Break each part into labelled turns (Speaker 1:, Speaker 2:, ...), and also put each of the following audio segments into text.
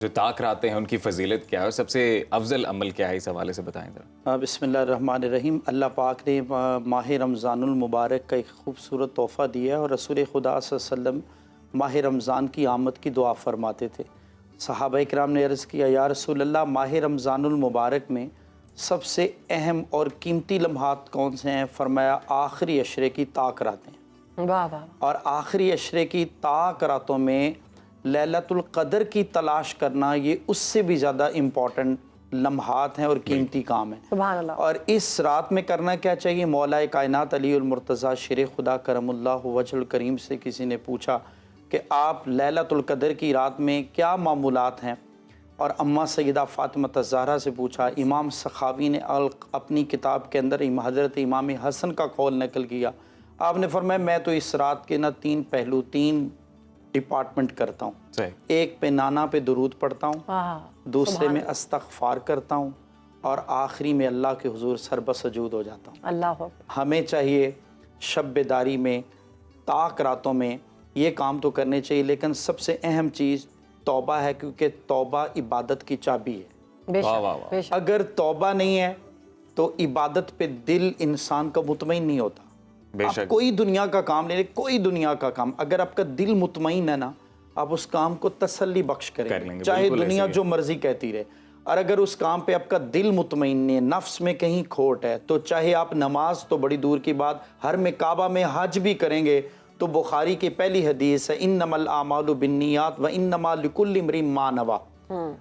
Speaker 1: جو طاق راتیں ہیں ان کی فضیلت کیا ہے اور سب سے افضل عمل کیا ہے، اس حوالے سے بتائیں ذرا۔
Speaker 2: بسم اللہ الرحمن الرحیم۔ اللہ پاک نے ماہ رمضان المبارک کا ایک خوبصورت تحفہ دیا ہے، اور رسول خدا صلی اللہ علیہ وسلم ماہ رمضان کی آمد کی دعا فرماتے تھے۔ صحابہ اکرام نے عرض کیا، یا رسول اللہ، ماہ رمضان المبارک میں سب سے اہم اور قیمتی لمحات کون سے ہیں؟ فرمایا آخری عشرے کی طاق راتیں۔
Speaker 3: واہ واہ۔
Speaker 2: اور آخری عشرے کی طاق راتوں میں لیلۃ القدر کی تلاش کرنا، یہ اس سے بھی زیادہ امپورٹنٹ لمحات ہیں اور قیمتی کام ہیں۔
Speaker 3: سبحان اللہ۔
Speaker 2: اور اس رات میں کرنا کیا چاہیے؟ مولا کائنات علی المرتضیٰ شیر خدا کرم اللہ وجہ الکریم سے کسی نے پوچھا کہ آپ لیلۃ القدر کی رات میں کیا معمولات ہیں؟ اور اماں سیدہ فاطمہ الزہرا سے پوچھا۔ امام سخاوی نے اپنی کتاب کے اندر حضرت امام حسن کا قول نقل کیا۔ آپ نے فرمایا، میں تو اس رات کے تین پہلو، تین ڈپارٹمنٹ کرتا ہوں۔
Speaker 1: صحیح۔
Speaker 2: ایک پہ نانا پہ درود پڑھتا ہوں، دوسرے میں استغفار کرتا ہوں، اور آخری میں اللہ کے حضور سر بسجود ہو جاتا ہوں۔
Speaker 3: اللہ
Speaker 2: ہمیں چاہیے شب بیداری میں، طاق راتوں میں یہ کام تو کرنے چاہیے، لیکن سب سے اہم چیز توبہ ہے، کیونکہ توبہ عبادت کی چابی ہے۔
Speaker 3: بے
Speaker 1: واہ واہ
Speaker 3: شک
Speaker 1: واہ۔
Speaker 3: بے شک۔
Speaker 2: اگر توبہ نہیں ہے تو عبادت پہ دل انسان کا مطمئن نہیں ہوتا۔
Speaker 1: بے
Speaker 2: آپ
Speaker 1: شک۔
Speaker 2: کوئی دنیا کا کام لے لیں، کوئی دنیا کا کام، اگر آپ کا دل مطمئن ہے نا، آپ اس کام کو تسلی بخش
Speaker 1: کر
Speaker 2: کریں
Speaker 1: لیں
Speaker 2: گے،
Speaker 1: گے،
Speaker 2: چاہے
Speaker 1: بالکل
Speaker 2: دنیا
Speaker 1: ایسے ہی
Speaker 2: جو مرضی کہتی رہے۔ اور اگر اس کام پہ آپ کا دل مطمئن نہیں ہے، نفس میں کہیں کھوٹ ہے، تو چاہے آپ نماز تو بڑی دور کی بات، حرم کعبہ میں حج بھی کریں گے تو بخاری کی پہلی حدیث ہے، انما الاعمال بالنیات وانما لکل امرئ ما نوی۔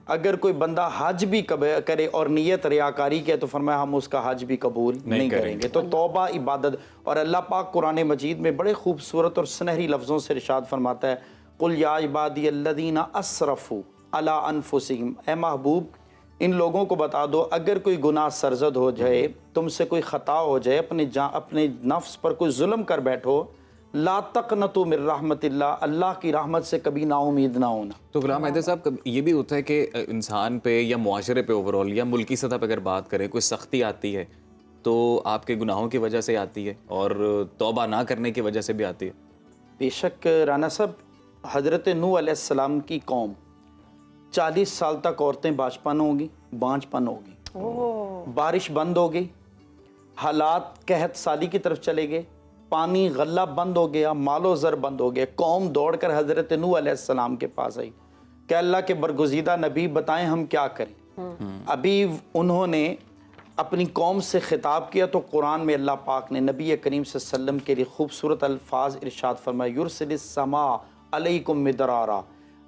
Speaker 2: اگر کوئی بندہ حج بھی کرے اور نیت ریاکاری کی ہے تو فرمایا ہم اس کا حج بھی قبول نہیں کریں گے۔ تو توبہ عبادت، اور اللہ پاک قرآن مجید میں بڑے خوبصورت اور سنہری لفظوں سے ارشاد فرماتا ہے، قل یا عبادی الذین اسرفوا علی انفسہم، اے محبوب ان لوگوں کو بتا دو اگر کوئی گناہ سرزد ہو جائے، تم سے کوئی خطا ہو جائے، اپنے نفس پر کوئی ظلم کر بیٹھو، لا تقنطوا من رحمت اللہ، اللہ کی رحمت سے کبھی نا امید نہ ہونا۔
Speaker 1: تو غلام حیدر صاحب، یہ بھی ہوتا ہے کہ انسان پہ یا معاشرے پہ اوورآل یا ملکی سطح پہ اگر بات کریں، کوئی سختی آتی ہے تو آپ کے گناہوں کی وجہ سے آتی ہے اور توبہ نہ کرنے کی وجہ سے بھی آتی ہے۔
Speaker 2: بے شک رانا صاحب، حضرت نوح علیہ السلام کی قوم 40 سال تک عورتیں بانجپن ہوگی، بارش بند ہو گئی، حالات قحط سالی کی طرف چلے گئے، پانی غلہ بند ہو گیا، مال و زر بند ہو گیا۔ قوم دوڑ کر حضرت نوح علیہ السلام کے پاس آئی کہ اللہ کے برگزیدہ نبی بتائیں ہم کیا کریں۔ ابھی انہوں نے اپنی قوم سے خطاب کیا تو قرآن میں اللہ پاک نے نبی کریم صلی اللہ علیہ وسلم کے لیے خوبصورت الفاظ ارشاد فرمایا، یرسل السماء علیکم مدرارا۔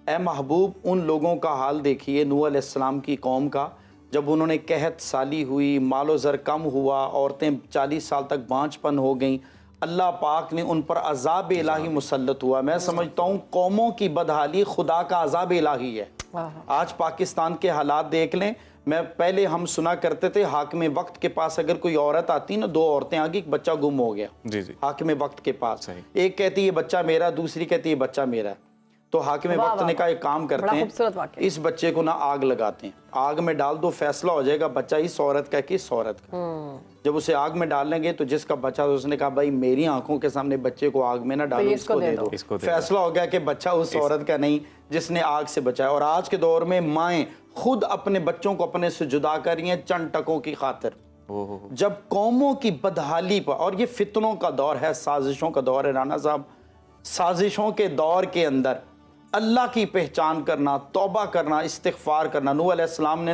Speaker 2: اے محبوب ان لوگوں کا حال دیکھیے، نوح علیہ السلام کی قوم کا، جب انہوں نے قحط سالی ہوئی، مال و زر کم ہوا، عورتیں 40 سال تک بانجپن ہو گئیں، اللہ پاک نے ان پر عذاب الہی مسلط ہوا۔ میں سمجھتا ہوں قوموں کی بدحالی خدا کا عذاب الہی ہے۔ آج پاکستان کے حالات دیکھ لیں، پہلے ہم سنا کرتے تھے حاکم وقت کے پاس اگر کوئی عورت آتی نا، 2 عورتیں آگی، ایک بچہ گم ہو گیا،
Speaker 1: جی جی،
Speaker 2: حاکم وقت کے پاس،
Speaker 1: صحیح۔
Speaker 2: ایک کہتی ہے بچہ میرا، دوسری کہتی ہے بچہ میرا ہے۔ تو حاکم وقت نے کہا ایک کام کرتے ہیں، اس بچے کو آگ لگاتے ہیں، آگ میں ڈال دو، فیصلہ ہو جائے گا بچہ اس عورت کا کہ اس عورت کا۔ جب اسے آگ میں ڈالیں گے تو جس کا بچہ، اس نے کہا بھائی میری آنکھوں کے سامنے بچے کو آگ میں نہ ڈالو، اس کو دے دو۔ فیصلہ ہو گیا کہ بچہ اس عورت کا نہیں جس نے آگ سے بچایا۔ اور آج کے دور میں مائیں خود اپنے بچوں کو اپنے سے جدا کر رہی ہیں چند ٹکوں کی خاطر۔ جب قوموں کی بدحالی پر، اور یہ فتنوں کا دور ہے، سازشوں کا دور ہے رانا صاحب، سازشوں کے دور کے اندر اللہ کی پہچان کرنا، توبہ کرنا، استغفار کرنا۔ نوح علیہ السلام نے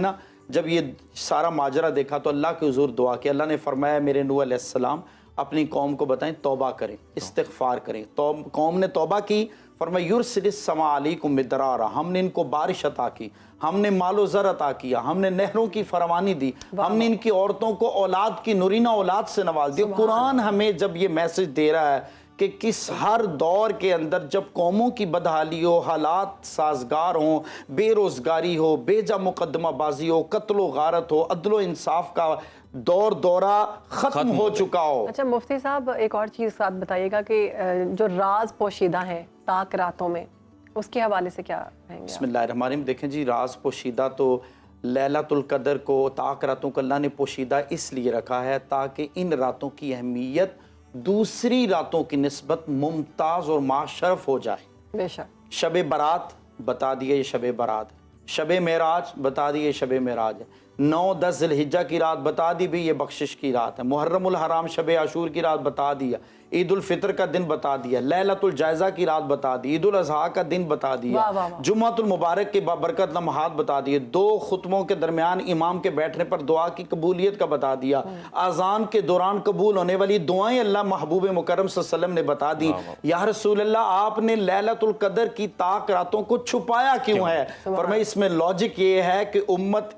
Speaker 2: جب یہ سارا ماجرا دیکھا تو اللہ کے حضور دعا کی، اللہ نے فرمایا میرے نوح علیہ السلام اپنی قوم کو بتائیں توبہ کریں، استغفار کریں۔ قوم نے توبہ کی، فرمایا یرسل السماء علیکم مدرارا، ہم نے ان کو بارش عطا کی، ہم نے مال و زر عطا کیا، ہم نے نہروں کی فراوانی دی، ہم نے ان کی عورتوں کو اولاد کی نورینہ اولاد سے نواز دیا۔ قرآن ہمیں جب یہ میسج دے رہا ہے کہ کس ہر دور کے اندر جب قوموں کی بدحالی ہو، حالات سازگار ہوں، بے روزگاری ہو، بے جا مقدمہ بازی ہو، قتل و غارت ہو، عدل و انصاف کا دورہ ختم ہو چکا ہو۔
Speaker 3: اچھا مفتی صاحب، ایک اور چیز ساتھ بتائیے گا کہ جو راز پوشیدہ ہیں طاق راتوں میں، اس کے حوالے سے کیا کہیں گے؟
Speaker 2: بسم اللہ الرحمن الرحیم۔ دیکھیں جی، راز پوشیدہ تو لیلۃ القدر کو، طاق راتوں کو اللہ نے پوشیدہ اس لیے رکھا ہے تاکہ ان راتوں کی اہمیت دوسری راتوں کی نسبت ممتاز اور معشرف ہو جائے۔
Speaker 3: بے شک۔
Speaker 2: شب برات بتا دیا، یہ شب برات ہے۔ شب معراج بتا دی یہ شب معراج ہے، 9-10 ذوالحجہ کی رات بتا دی بھی یہ بخشش کی رات ہے، محرم الحرام شب عاشور کی رات بتا دیا، عید الفطر کا دن بتا دیا، لیلۃ الجائزہ کی رات بتا دی، عید الاضحیٰ کا دن بتا دیا، جمعۃ المبارک کے بابرکت لمحات بتا دیے، 2 خطبوں کے درمیان امام کے بیٹھنے پر دعا کی قبولیت کا بتا دیا، اذان کے دوران قبول ہونے والی دعائیں اللہ محبوب مکرم صلی اللہ علیہ وسلم نے بتا دی۔ یا رسول اللہ آپ نے لیلۃ القدر کی طاق راتوں کو چھپایا کیوں ہے؟ فرمایا اس میں لاجک یہ ہے کہ امت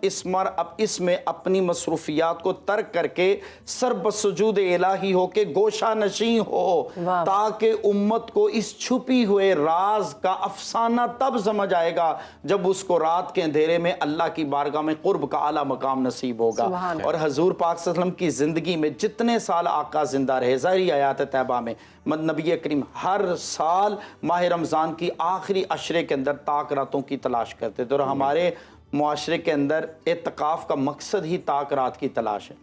Speaker 2: اس میں اپنی مصروفیات کو ترک کر کے سر بسجود الہی ہو کے گوشہ نشین ہو، تاکہ امت کو اس چھپی ہوئے راز کا افسانہ تب سمجھ آئے گا جب اس کو رات کے اندھیرے میں اللہ کی بارگاہ میں قرب کا اعلیٰ مقام نصیب ہوگا۔ اور حضور پاک صلی اللہ علیہ وسلم کی زندگی میں جتنے سال آقا زندہ رہے، ظاہری آیات طیبہ میں نبی کریم ہر سال ماہ رمضان کی آخری عشرے کے اندر طاق راتوں کی تلاش کرتے تھے، اور ہمارے معاشرے کے اندر اعتکاف کا مقصد ہی طاق رات کی تلاش ہے،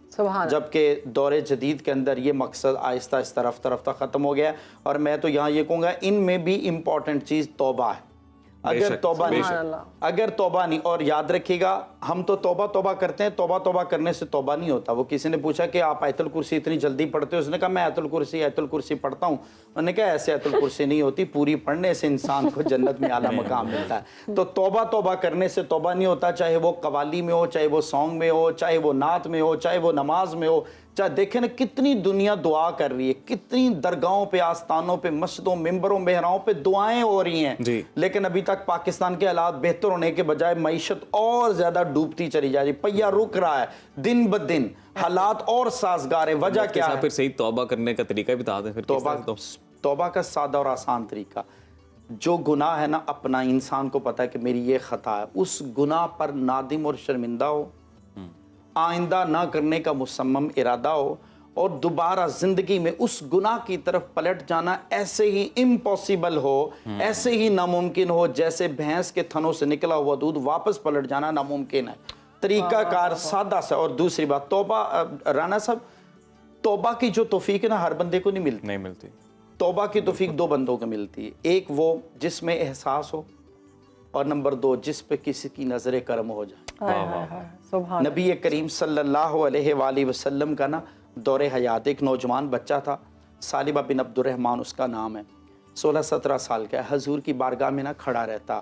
Speaker 2: جبکہ دور جدید کے اندر یہ مقصد آہستہ آہستہ رفتہ رفتہ ختم ہو گیا۔ اور میں تو یہاں یہ کہوں گا ان میں بھی امپورٹنٹ چیز توبہ ہے۔ اگر توبہ نہیں، اور یاد رکھیے گا ہم تو توبہ کرتے ہیں، توبہ کرنے سے توبہ نہیں ہوتا۔ وہ کسی نے پوچھا کہ آپ آیت الکرسی اتنی جلدی پڑھتے ہو؟ اس نے کہا میں آیت الکرسی پڑھتا ہوں۔ انہوں نے کہا ایسے آیت الکرسی نہیں ہوتی، پوری پڑھنے سے انسان کو جنت میں اعلیٰ مقام ملتا ہے۔ تو توبہ کرنے سے توبہ نہیں ہوتا، چاہے وہ قوالی میں ہو، چاہے وہ سانگ میں ہو، چاہے وہ نعت میں ہو، چاہے وہ نماز میں ہو، چاہے دیکھیں نا کتنی دنیا دعا کر رہی ہے، کتنی درگاہوں پہ، آستانوں پہ، مسجدوں، ممبروں، مہراؤں پہ دعائیں ہو رہی ہیں، لیکن ابھی تک پاکستان کے حالات بہتر ہونے کے بجائے معیشت اور زیادہ ڈوبتی چلی جا رہی، پہیہ رک رہا ہے دن بدن، حالات اور سازگار ہے۔ وجہ کیا ہے؟
Speaker 1: پھر صحیح توبہ کرنے کا طریقہ بتا دیں۔
Speaker 2: توبہ کا سادہ اور آسان طریقہ، جو گناہ ہے نا اپنا، انسان کو پتا ہے کہ میری یہ خطا ہے، اس گناہ پر نادم اور شرمندہ ہو، آئندہ نہ کرنے کا مصمم ارادہ ہو، اور دوبارہ زندگی میں اس گناہ کی طرف پلٹ جانا ایسے ہی امپوسیبل ہو، ایسے ہی ناممکن ہو جیسے بھینس کے تھنوں سے نکلا ہوا دودھ واپس پلٹ جانا ناممکن ہے۔ طریقہ کار سادہ سا۔ اور دوسری بات، توبہ، رانا صاحب، توبہ کی جو توفیق ہے نا ہر بندے کو نہیں ملتی۔ توبہ کی توفیق 2 بندوں کو ملتی ہے، ایک وہ جس میں احساس ہو، اور نمبر 2 جس پہ کسی کی نظر کرم ہو جائے۔ نبی کریم صلی اللہ علیہ وآلہ وسلم کا نا دور حیات ایک نوجوان بچہ تھا، سالبہ بن عبد الرحمن اس کا نام ہے، 16-17 سال کا ہے، حضور کی بارگاہ میں نا کھڑا رہتا،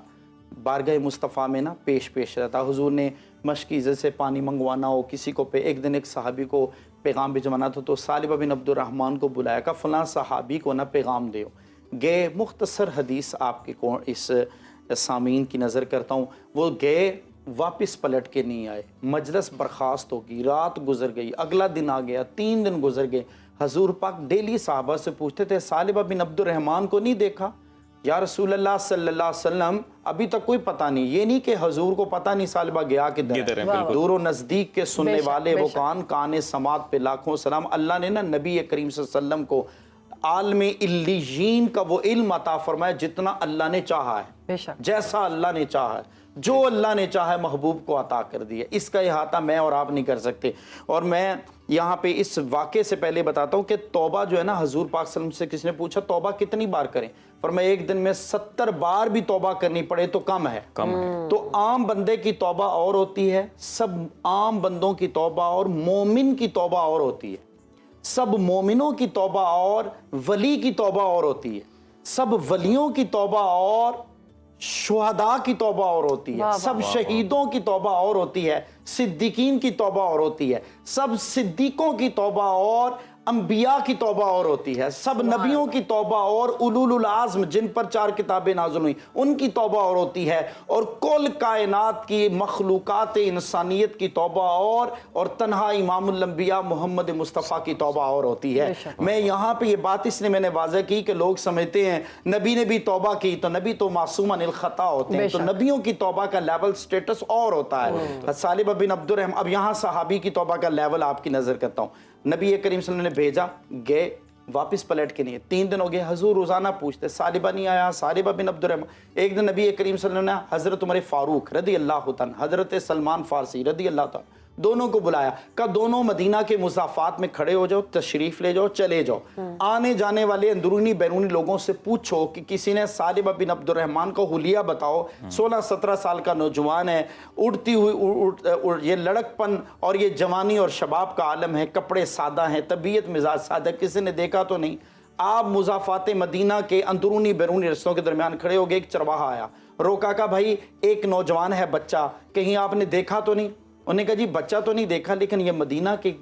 Speaker 2: بارگاہ مصطفیٰ میں نا پیش رہتا۔ حضور نے مشکیزے سے پانی منگوانا ہو کسی کو، پہ ایک دن ایک صحابی کو پیغام بھجوانا تھا، تو سالبہ بن عبد الرحمن کو بلایا، کہ فلاں صحابی کو نا پیغام دیو۔ گئے، مختصر حدیث آپ کے اس سامعین کی نظر کرتا ہوں، وہ گئے، واپس پلٹ کے نہیں آئے، مجلس برخاست ہوگی، رات گزر گئی، اگلا دن آ گیا، 3 دن گزر گئے۔ حضور پاک ڈیلی صحابہ سے پوچھتے تھے سالبہ بن عبد الرحمن کو نہیں دیکھا؟ یا رسول اللہ صلی اللہ علیہ وسلم ابھی تک کوئی پتہ نہیں۔ یہ نہیں کہ حضور کو پتہ نہیں سالبہ گیا کدھر ہے، دور و نزدیک کے سننے والے وہ کان سماعت پہ لاکھوں سلام۔ اللہ نے نا نبی کریم صلی اللہ علیہ وسلم کو عالم علیین کا وہ علم عطا فرمایا جتنا اللہ نے چاہا ہے، جیسا اللہ نے چاہا ہے، جو اللہ نے چاہا ہے محبوب کو عطا کر دیا۔ اس کا احاطہ میں اور آپ نہیں کر سکتے۔ اور میں یہاں پہ اس واقعے سے پہلے بتاتا ہوں کہ توبہ جو ہے نا، حضور پاک صلی اللہ علیہ وسلم سے کسی نے پوچھا توبہ کتنی بار کریں؟ فرمایا ایک دن میں 70 بار بھی توبہ کرنی پڑے تو کم ہے۔ تو عام بندے کی توبہ اور ہوتی ہے، سب عام بندوں کی توبہ اور مومن کی توبہ اور ہوتی ہے، سب مومنوں کی توبہ اور ولی کی توبہ اور ہوتی ہے، سب ولیوں کی توبہ اور شہداء کی توبہ اور ہوتی ہے، سب شہیدوں کی توبہ اور ہوتی ہے، صدیقین کی توبہ اور ہوتی ہے، سب صدیقوں کی توبہ اور انبیاء کی توبہ اور ہوتی ہے، سب نبیوں کی توبہ اور اولو العزم جن پر 4 کتابیں نازل ہوئیں ان کی توبہ اور ہوتی ہے، اور کل کائنات کی مخلوقات انسانیت کی توبہ اور تنہا امام الانبیاء محمد مصطفیٰ کی توبہ اور ہوتی ہے۔ میں یہاں پہ یہ بات اس نے میں نے واضح کی کہ لوگ سمجھتے ہیں نبی نے بھی توبہ کی تو نبی تو معصوم عن الخطا ہوتے ہیں، تو نبیوں کی توبہ کا لیول سٹیٹس اور ہوتا ہے۔ سالبہ بن عبد الرحمن، اب یہاں صحابی کی توبہ کا لیول آپ کی نظر کرتا ہوں۔ نبی کریم صلی اللہ علیہ وسلم نے بھیجا، گئے، واپس پلٹ کے نہیں، 3 دن ہو گئے، حضور روزانہ پوچھتے سالبہ نہیں آیا، سالبہ بن عبد الرحمن۔ ایک دن نبی کریم صلی اللہ علیہ وسلم نے حضرت عمر فاروق رضی اللہ عنہ، حضرت سلمان فارسی رضی اللہ عنہ، دونوں کو بلایا، کہا دونوں مدینہ کے مضافات میں کھڑے ہو جاؤ، تشریف لے جاؤ، چلے جاؤ، آنے جانے والے اندرونی بیرونی لوگوں سے پوچھو کہ کسی نے ثعلبہ بن عبد الرحمن کا حلیہ بتاؤ، 16-17 سال کا نوجوان ہے، اڑتی ہوئی یہ لڑک پن اور یہ جوانی اور شباب کا عالم ہے، کپڑے سادہ ہیں، طبیعت مزاج سادہ، کسی نے دیکھا تو نہیں۔ آپ مضافات مدینہ کے اندرونی بیرونی رستوں کے درمیان کھڑے ہو گئے، ایک چرواہا آیا، روکا، کہا بھائی ایک نوجوان ہے بچہ، کہیں آپ نے دیکھا تو نہیں؟ انہوں نے کہا جی بچہ تو نہیں دیکھا، لیکن یہ مدینہ کے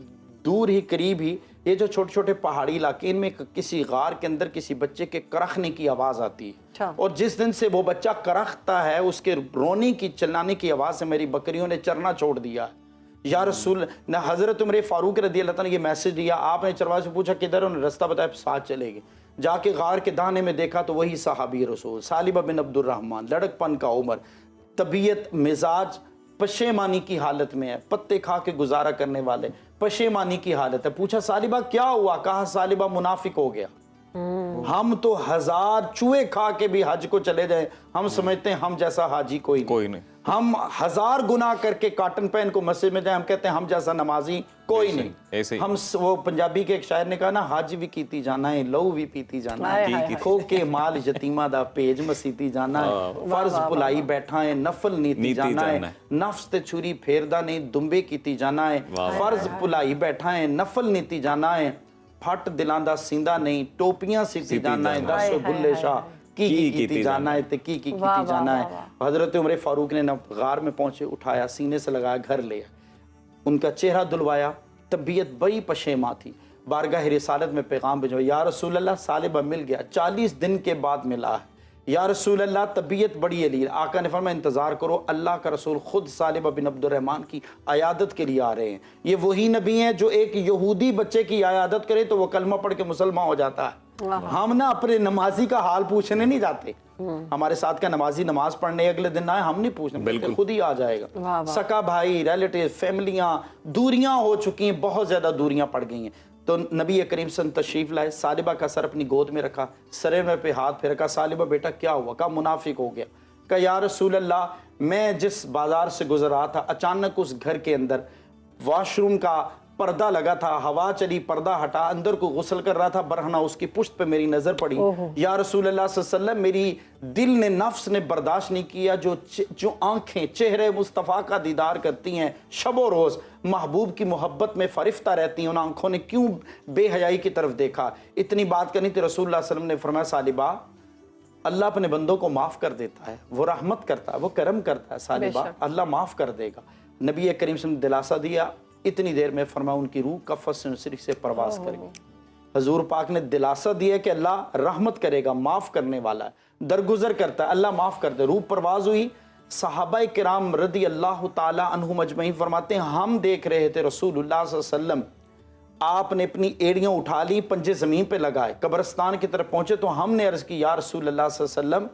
Speaker 2: دور ہی قریب ہی یہ جو چھوٹے چھوٹے پہاڑی علاقے، ان میں کسی غار کے اندر کسی بچے کے کرخنے کی آواز آتی ہے، اور جس دن سے وہ بچہ کرختا ہے اس کے رونے کی چلانے کی آواز سے میری بکریوں نے چرنا چھوڑ دیا ہے۔ یا رسول نہ حضرت عمر فاروق رضی اللہ تعالیٰ نے یہ میسج دیا، آپ نے چرواہے سے پوچھا کدھر، انہوں نے رستہ بتایا، ساتھ چلے گئے، جا کے غار کے دانے میں دیکھا تو وہی صحابی رسول ثعلبہ بن عبد الرحمن، لڑک پن کا عمر، طبیعت مزاج پشیمانی کی حالت میں ہے، پتے کھا کے گزارا کرنے والے، پشیمانی کی حالت ہے۔ پوچھا ثعلبہ کیا ہوا؟ کہا ثعلبہ منافق ہو گیا۔ ہم تو 1000 چوہے کھا کے بھی حج کو چلے جائیں، ہم سمجھتے ہیں ہم جیسا حاجی کوئی نہیں، ہم 1000 گناہ کر کے کاٹن پہن کو مسجد میں جائیں، ہم کہتے ہیں ہم جیسا نمازی کوئی نہیں۔ ہم وہ پنجابی کے ایک شاعر نے کہا نا، حج بھی کیتی جانا ہے، لہو بھی پیتی جانا ہے، کھو کے مال یتیمہ دا پیج مسیتی جانا ہے، فرض بلائی بیٹھا ہے، نفل نیتی جانا ہے، نفس تے چھری پھیردا نہیں، دمبے کیتی جانا ہے، فرض بلائی بیٹھا ہے، نفل نیتی جانا ہے، پھٹ دلان دا سیندہ نہیں، ٹوپیاں سیتی جانا ہے، دس بلے شاہ کی کیتی جانا ہے، تے کی کیتی جانا ہے۔ حضرت عمر فاروق نے غار میں پہنچے، اٹھایا، سینے سے لگایا، گھر لیا، ان کا چہرہ دلوایا، طبیعت بڑی پشیماں تھی، بارگاہ رسالت میں پیغام بھیجوا، یا رسول اللہ ثعلبہ مل گیا، 40 دن کے بعد ملا ہے، یا رسول اللہ طبیعت بڑی علیل۔ آقا نے فرمایا انتظار کرو، اللہ کا رسول خود ثعلبہ بن عبد الرحمن کی عیادت کے لیے آ رہے ہیں۔ یہ وہی نبی ہیں جو ایک یہودی بچے کی عیادت کرے تو وہ کلمہ پڑھ کے مسلمان ہو جاتا ہے۔ ہم نہ اپنے نمازی کا حال پوچھنے نہیں جاتے، ہمارے ساتھ کا نمازی نماز پڑھنے اگلے دن آئے، ہم نہیں پوچھنے، بالکل خود ہی آ جائے گا۔ سکا بھائی، ریلیٹیو، فیملیاں، دوریاں ہو چکی ہیں، بہت زیادہ دوریاں پڑ گئی ہیں۔ تو نبی کریم صلی اللہ علیہ وسلم تشریف لائے، ثعلبہ کا سر اپنی گود میں رکھا، سرے میں پہ ہاتھ پھیرا، کہا ثعلبہ بیٹا کیا ہوا؟ کہا منافق ہو گیا۔ کہا یا رسول اللہ میں جس بازار سے گزر رہا تھا، اچانک اس گھر کے اندر واش روم کا پردہ لگا تھا، ہوا چلی، پردہ ہٹا، اندر کو غسل کر رہا تھا، برہنہ اس کی پشت پہ میری نظر پڑی، یا رسول اللہ صلی اللہ علیہ وسلم میری دل نے، نفس نے برداشت نہیں کیا، جو آنکھیں چہرے مصطفیٰ کا دیدار کرتی ہیں، شب و روز محبوب کی محبت میں فرفتہ رہتی ہیں، ان آنکھوں نے کیوں بے حیائی کی طرف دیکھا؟ اتنی بات کرنی تھی، رسول اللہ صلی اللہ علیہ وسلم نے فرمایا ثعلبہ اللہ اپنے بندوں کو معاف کر دیتا ہے، وہ رحمت کرتا ہے، وہ کرم کرتا ہے، ثعلبہ اللہ معاف کر دے گا۔ نبی کریم صلی اللہ علیہ وسلم نے دلاسا دیا، اتنی دیر میں فرمایا ان کی روح کفس سے پرواز کر گئی۔ حضور پاک نے دلاسا دیا کہ اللہ رحمت کرے گا، معاف کرنے والا ہے، درگزر کرتا ہے، اللہ معاف کر دے۔ روح پرواز ہوئی، صحابہ کرام رضی اللہ تعالی عنہم اجمعین فرماتے ہیں ہم دیکھ رہے تھے رسول اللہ صلی اللہ علیہ وسلم، آپ نے اپنی ایڑیاں اٹھا لی، پنجے زمین پہ لگائے، قبرستان کی طرف پہنچے تو ہم نے عرض کی یا رسول اللہ صلی اللہ علیہ وسلم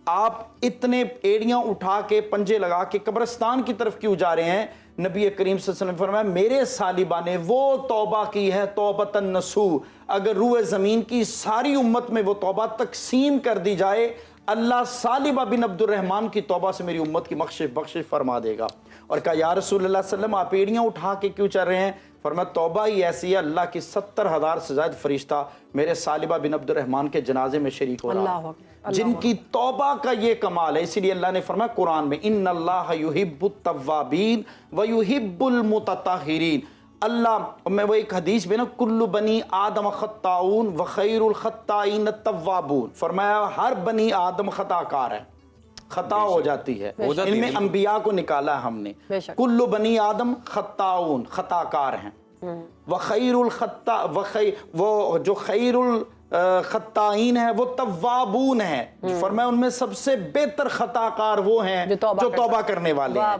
Speaker 2: آپ اتنے ایڑیاں اٹھا کے پنجے لگا کے قبرستان کی طرف کیوں جا رہے ہیں؟ نبی کریم صلی اللہ علیہ وسلم فرمایا میرے ثعلبہ نے وہ توبہ کی ہے توبۃ النصوح، اگر روح زمین کی ساری امت میں وہ توبہ تقسیم کر دی جائے اللہ ثعلبہ بن عبد الرحمن کی توبہ سے میری امت کی بخشش فرما دے گا۔ اور کہا یا رسول اللہ صلی اللہ علیہ وسلم آپ ایڑیاں اٹھا کے کیوں چل رہے ہیں؟ فرمایا توبہ ہی ایسی ہے اللہ کی 70,000 سے زائد فرشتہ میرے ثعلبہ بن عبد الرحمن کے جنازے میں شریک ہو رہا ہے، جن کی توبہ کا یہ کمال ہے۔ اسی لیے اللہ نے فرمایا قرآن میں ان اللہ یحب التوابین ویحب المتطہرین، اللہ میں وہ ایک حدیث میں نا کل بنی آدم خطاؤن وخیر الخطائین التوابون، فرمایا ہر بنی آدم خطا کار ہے، خطا ہو جاتی ہے، ان میں انبیاء کو نکالا ہے ہم نے، کل بنی آدم خطاؤن خطا کار ہیں، وخیر الخطا وہ جو خیر الخطائین ہے وہ توابون ہیں، فرمایا ان میں سب سے بہتر خطا کار وہ ہیں جو توبہ کرنے والے ہیں۔